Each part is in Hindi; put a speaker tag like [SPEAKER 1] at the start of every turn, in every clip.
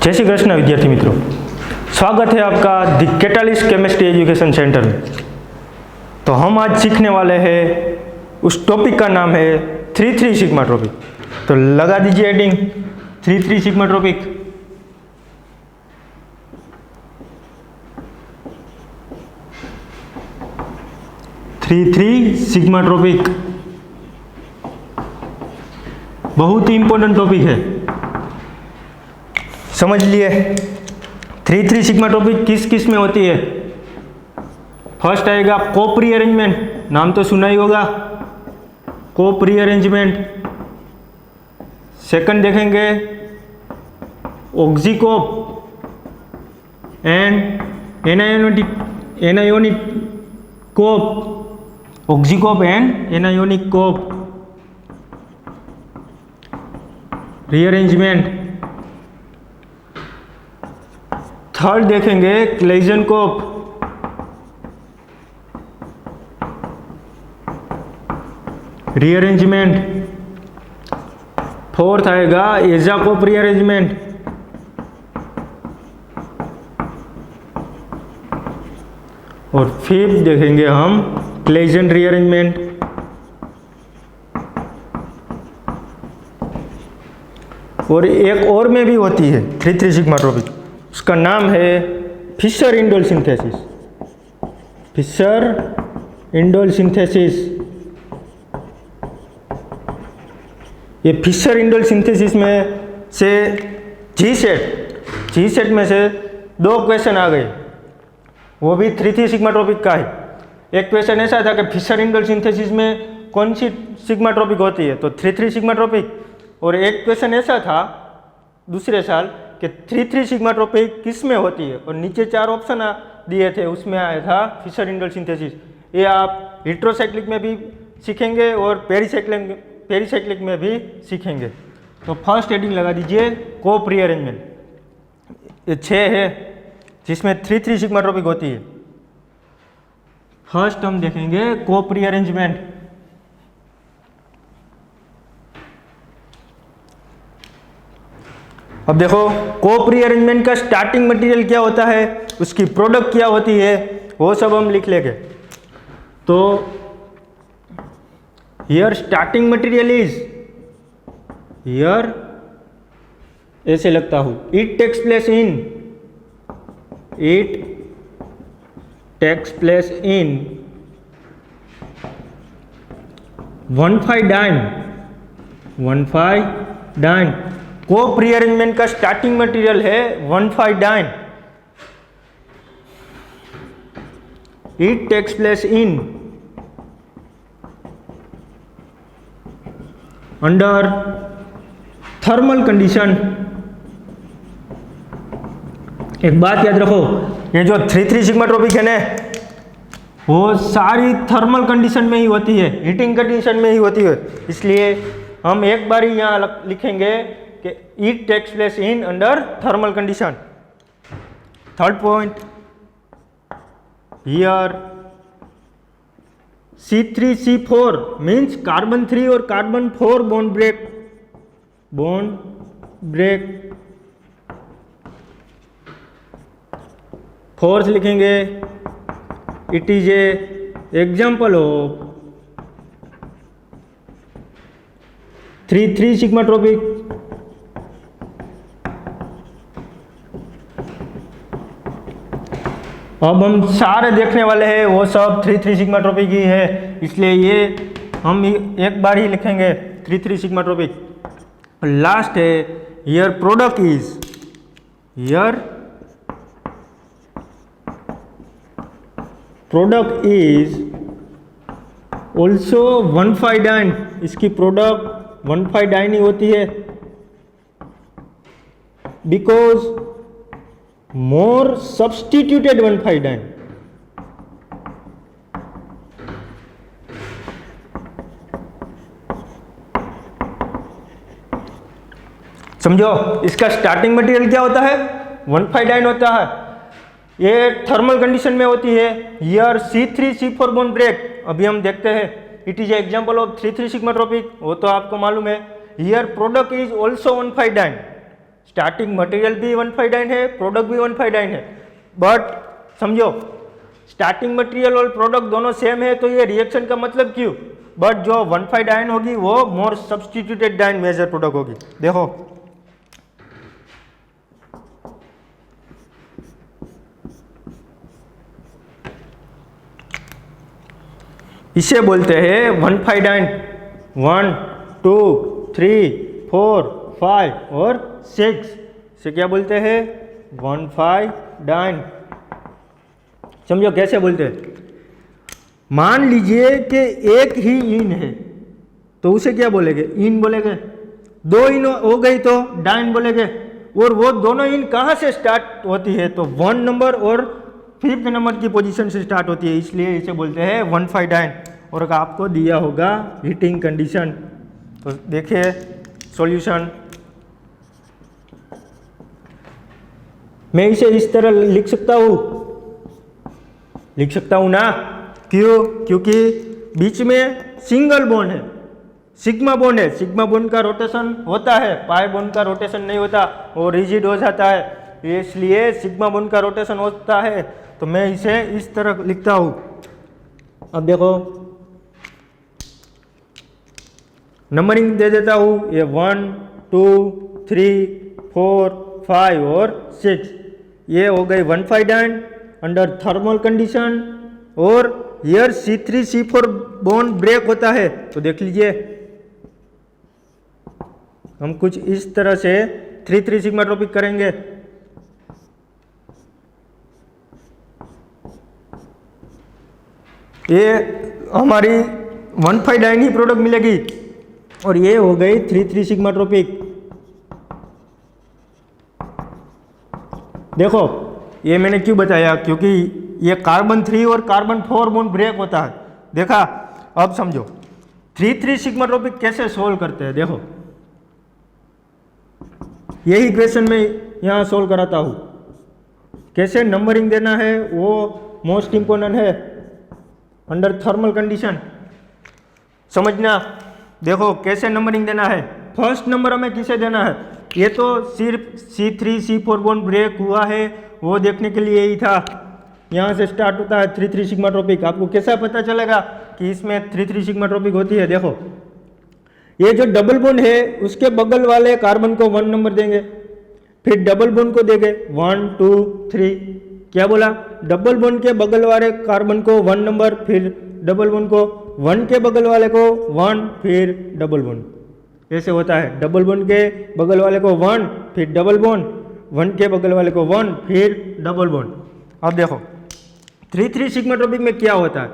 [SPEAKER 1] जय श्री कृष्ण विद्यार्थी मित्रों, स्वागत है आपका the catalyst chemistry education centre में। तो हम आज सीखने वाले हैं, उस टॉपिक का नाम है 3,3 सिग्मा टॉपिक। तो लगा दीजिए heading 3,3 sigma topic. Three sigma topic बहुत ही इंपॉर्टेंट टॉपिक है, समझ लिए। 3,3 सिग्मा टॉपिक किस किस में होती है। फर्स्ट आएगा कोप रीअरेंजमेंट, नाम तो सुना ही होगा, कोप रीअरेंजमेंट। सेकंड देखेंगे oxy-Cope and anionic Cope, oxy-Cope and anionic Cope rearrangement. Third देखेंगे क्लेजन कोप, रीअरेंजमेंट। फोर्थ आएगा एजाकोप रीअरेंजमेंट। और फिफ्थ देखेंगे हम क्लेजन रीअरेंजमेंट। और एक और में भी होती है 3,3 सिग्मा टॉपिक, उसका नाम है Fischer indole synthesis. Fischer indole synthesis. ये फिशर इंडोल सिंथेसिस में से जी सेट में से 2 क्वेश्चन आ गए, वो भी 3,3 सिग्मा टॉपिक का है। एक क्वेश्चन ऐसा था कि फिशर इंडोल सिंथेसिस में कौन सी सिग्मा टॉपिक होती है, तो 3,3 सिग्मा टॉपिक। और एक क्वेश्चन ऐसा था दूसरे साल कि 3,3 सिग्मा टॉपिक किस में होती है, और नीचे 4 ऑप्शन दिए थे, उसमें आया था फिशर इंडोल सिंथेसिस। ये आप हेट्रोसाइक्लिक में भी सीखेंगे और पेरीसाइक्लिक में भी सीखेंगे। तो फर्स्ट हेडिंग लगा दीजिए कोप रीअरेंजमेंट। ये 6 है जिसमें 3,3 सिग्मा टॉपिक होती है। फर्स्ट हम देखेंगे कोप रीअरेंजमेंट। अब देखो, कोप रीअरेंजमेंट का स्टार्टिंग मटेरियल क्या होता है, उसकी प्रोडक्ट क्या होती है, वो सब हम लिख लेंगे। तो here starting material is, here ऐसे लगता हूं, इट टेक्स प्लेस इन 1,5-डाइन। कोप रीअरेंजमेंट का स्टार्टिंग मटेरियल है 1,5-डाइन। It takes place in under thermal condition. एक बात याद रखो, ये जो 3,3 सिग्मा टॉपिक है ना, वो सारी थर्मल कंडीशन में ही होती है, हीटिंग कंडीशन में ही होती है। इसलिए हम एक बार ही यहाँ लिखेंगे कि it takes place in under thermal condition. Third point, here C3C4 means carbon 3 और कार्बन 4 बॉन्ड ब्रेक। फोर्थ लिखेंगे it is a example of 3,3 sigma topic. अब हम सारे देखने वाले हैं वो सब 3,3 सिग्मा टॉपिक ही है, इसलिए ये हम एक बार ही लिखेंगे 3,3 सिग्मा टॉपिक। लास्ट है हियर प्रोडक्ट इज ऑल्सो 1,5-डाइन। इसकी प्रोडक्ट 1,5-डाइन ही होती है, बिकॉज मोर सब्सटीट्यूटेड 1,5-डाइन। समझो, इसका स्टार्टिंग मटेरियल क्या होता है, 1,5-डाइन होता है। ये थर्मल कंडीशन में होती है। Here C3C4 bond break. अभी हम देखते हैं, it is example of 3,3 sigma topic, वो तो आपको मालूम है। हियर प्रोडक्ट इज ऑल्सो 1,5-डाइन। स्टार्टिंग मटेरियल भी 1,5 डाइन है, प्रोडक्ट भी 1,5 डाइन है, बट समझो स्टार्टिंग मटेरियल और प्रोडक्ट दोनों सेम है तो ये रिएक्शन का मतलब क्यों, बट जो 1,5 डाइन होगी वो more substituted diene major product होगी। देखो इसे बोलते हैं 1,5 डाइन, 1 2 3 4 5 और 6 से क्या बोलते हैं 1,5 डाइन। समझो कैसे बोलते हैं, मान लीजिए कि एक ही इन है तो उसे क्या बोलेंगे, इन बोलेंगे। 2 इन हो गई तो डाइन बोलेंगे, और वो दोनों इन कहाँ से स्टार्ट होती है तो 1 नंबर और 5th नंबर की पोजीशन से स्टार्ट होती है, इसलिए इसे बोलते हैं 1,5 डाइन। और आपको दिया होगा हीटिंग कंडीशन, तो देखिए सॉल्यूशन, मैं इसे इस तरह लिख सकता हूं ना, क्यों, क्योंकि बीच में सिंगल बॉन्ड है, सिग्मा बॉन्ड है, सिग्मा बॉन्ड का रोटेशन होता है, पाई बॉन्ड का रोटेशन नहीं होता, वो रिजिड हो जाता है, इसलिए सिग्मा बॉन्ड का रोटेशन होता है, तो मैं इसे इस तरह लिखता हूं। अब देखो नंबरिंग दे देता हूं, ये 1 2 3 4 5 और 6, ये हो गई 1,5 डाइन अंडर थर्मल कंडीशन, और here C3 C4 bond break होता है, तो देख लीजिए हम कुछ इस तरह से 3,3 सिग्मा ट्रॉपिक करेंगे। ये हमारी 1,5 डाइन ही प्रोडक्ट मिलेगी, और ये हो गई 3,3 सिग्मा ट्रॉपिक। देखो ये मैंने क्यों बताया, क्योंकि ये कार्बन 3 और कार्बन 4 बॉन्ड ब्रेक होता है। देखा, अब समझो 3,3 सिग्मा ट्रॉपिक कैसे सोल्व करते हैं। देखो यही क्वेश्चन में यहाँ सोल्व कराता हूँ, कैसे नंबरिंग देना है वो मोस्ट इंपोर्टेंट है अंडर थर्मल कंडीशन, समझना। देखो कैसे नंबरिंग देना है, फर्स्ट नंबर हमें किसे देना है, ये तो सिर्फ C3 C4 बॉन्ड ब्रेक हुआ है वो देखने के लिए ही था, यहाँ से स्टार्ट होता है 3,3 सिग्मा ट्रॉपिक। आपको कैसा पता चलेगा कि इसमें 3,3 सिग्मा ट्रॉपिक होती है, देखो ये जो डबल बॉन्ड है उसके बगल वाले कार्बन को 1 नंबर देंगे, फिर डबल बॉन्ड को देंगे 1 2 3, क्या बोला, डबल बॉन्ड के बगल वाले कार्बन को 1 नंबर, फिर डबल बॉन्ड को 1 के बगल वाले को 1, फिर डबल बॉन्ड, ऐसे होता है। डबल बॉन्ड के बगल वाले को 1, फिर डबल बॉन्ड, 1 के बगल वाले को 1, फिर डबल बॉन्ड। अब देखो 3,3 सिग्मा ट्रॉपिक में क्या होता है,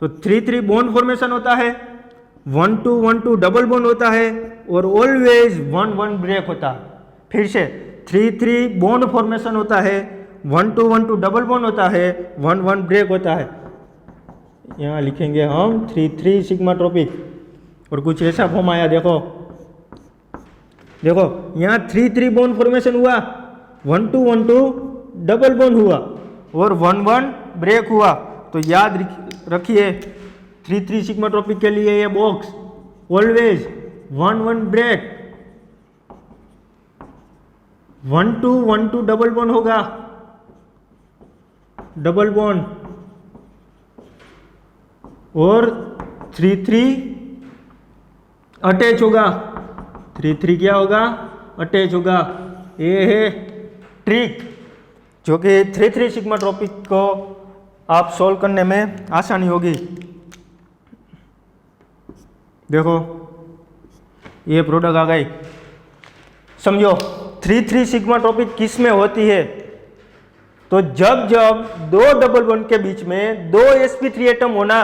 [SPEAKER 1] तो 3,3 बॉन्ड फॉर्मेशन होता है, 1,2 डबल बॉन्ड होता है, और ऑलवेज 1,1 ब्रेक होता है। फिर से 3,3 बॉन्ड फॉर्मेशन होता है, 1,2 डबल बॉन्ड होता है, 1,1 ब्रेक होता है। यहाँ लिखेंगे हम 3,3 सिग्मा ट्रॉपिक, और कुछ ऐसा फॉर्म आया। देखो देखो यहाँ 3,3 बॉन्ड फॉर्मेशन हुआ, 1,2 डबल बॉन्ड हुआ, और 1,1 ब्रेक हुआ। तो याद रखिए 3,3 सिग्मा ट्रॉपिक के लिए ये box always 1,1 break, 1,2 double bond होगा, डबल बॉन्ड, और 3,3 अटैच होगा, 3,3 क्या होगा, अटैच होगा। ये है ट्रिक जो कि 3,3 सिग्मा ट्रॉपिक को आप सोल्व करने में आसानी होगी। देखो ये प्रोडक्ट आ गई, समझो 3,3 सिग्मा ट्रॉपिक किस में होती है, तो जब जब 2 डबल बॉन्ड के बीच में 2 sp3 एटम होना,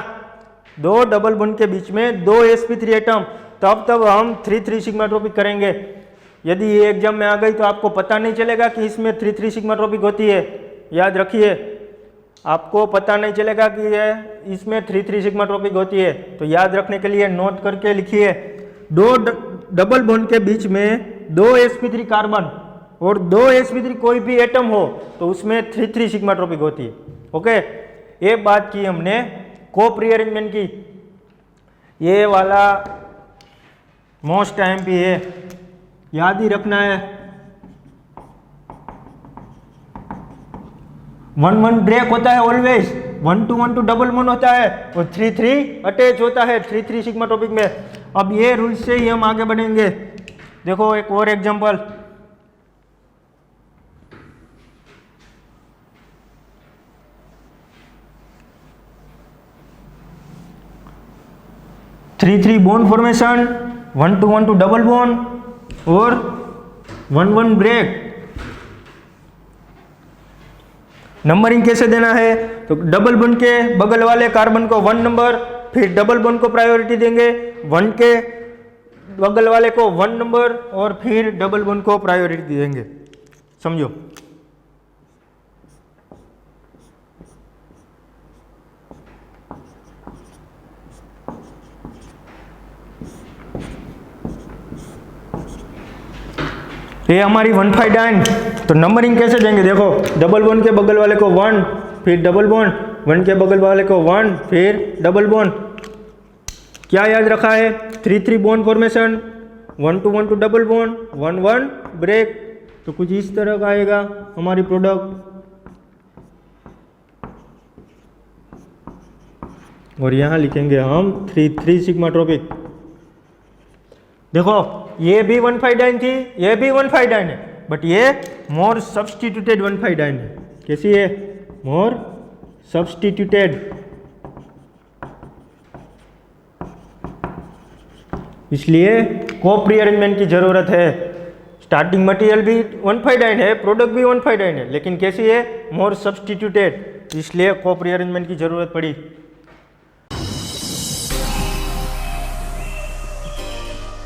[SPEAKER 1] 2 डबल बॉन्ड के बीच में 2 sp3 एटम, तब हम 3,3 सिग्मा ट्रॉपिक करेंगे। यदि ये एग्जाम में आ गई तो आपको पता नहीं चलेगा कि इसमें 3,3 सिग्मा ट्रॉपिक होती है। याद रखिए आपको पता नहीं चलेगा कि ये इसमें 3,3 सिग्मा ट्रॉपिक होती है। तो याद रखने के लिए नोट करके लिखिए, 2 डबल बॉन्ड के बीच में 2 sp3 कार्बन और 2 sp3 कोई भी एटम हो तो उसमें 3,3 सिग्मा ट्रॉपिक होती है। ओके, ये बात की हमने कोप रीअरेंजमेंट की। ये वाला मोस्ट टाइम भी है, याद ही रखना है। 1 1 ब्रेक होता है ऑलवेज, 1 2 1 2 डबल बॉन्ड होता है और 3 3 अटैच होता है 3 3 सिग्मा टॉपिक में। अब ये रूल से ही हम आगे बढ़ेंगे। देखो एक और example, three three bond formation, 1 2 1 2 double bond और 1 1 ब्रेक। नंबरिंग कैसे देना है? तो डबल बॉन्ड के बगल वाले कार्बन को 1 नंबर, फिर डबल बॉन्ड को प्रायोरिटी देंगे, 1 के बगल वाले को 1 नंबर और फिर डबल बॉन्ड को प्रायोरिटी देंगे। समझो। ये हमारी 1 5 डाइन। तो नंबरिंग कैसे देंगे? देखो डबल बॉन्ड के बगल वाले को 1, फिर डबल बॉन्ड, 1 के बगल वाले को 1, फिर डबल बॉन्ड। क्या याद रखा है? 3 3 bond formation, 1 2 1 2 double bond, 1 1 break. तो कुछ इस तरह का आएगा हमारी प्रोडक्ट। और यहाँ लिखेंगे हम 3 3 सिग्मा ट्रॉपिक। देखो ये भी 1 5 डाइन थी, ये भी 1 5 डाइन है, बट ये मोर सब्सटीट्यूटेड 1 5 डाइन है। कैसी है? More substituted. इसलिए कोप रीअरेंजमेंट की जरूरत है। स्टार्टिंग मटेरियल भी 1 5 डाइन है, प्रोडक्ट भी 1 5 डाइन है, लेकिन कैसी है? More substituted. इसलिए कोप रीअरेंजमेंट की जरूरत पड़ी।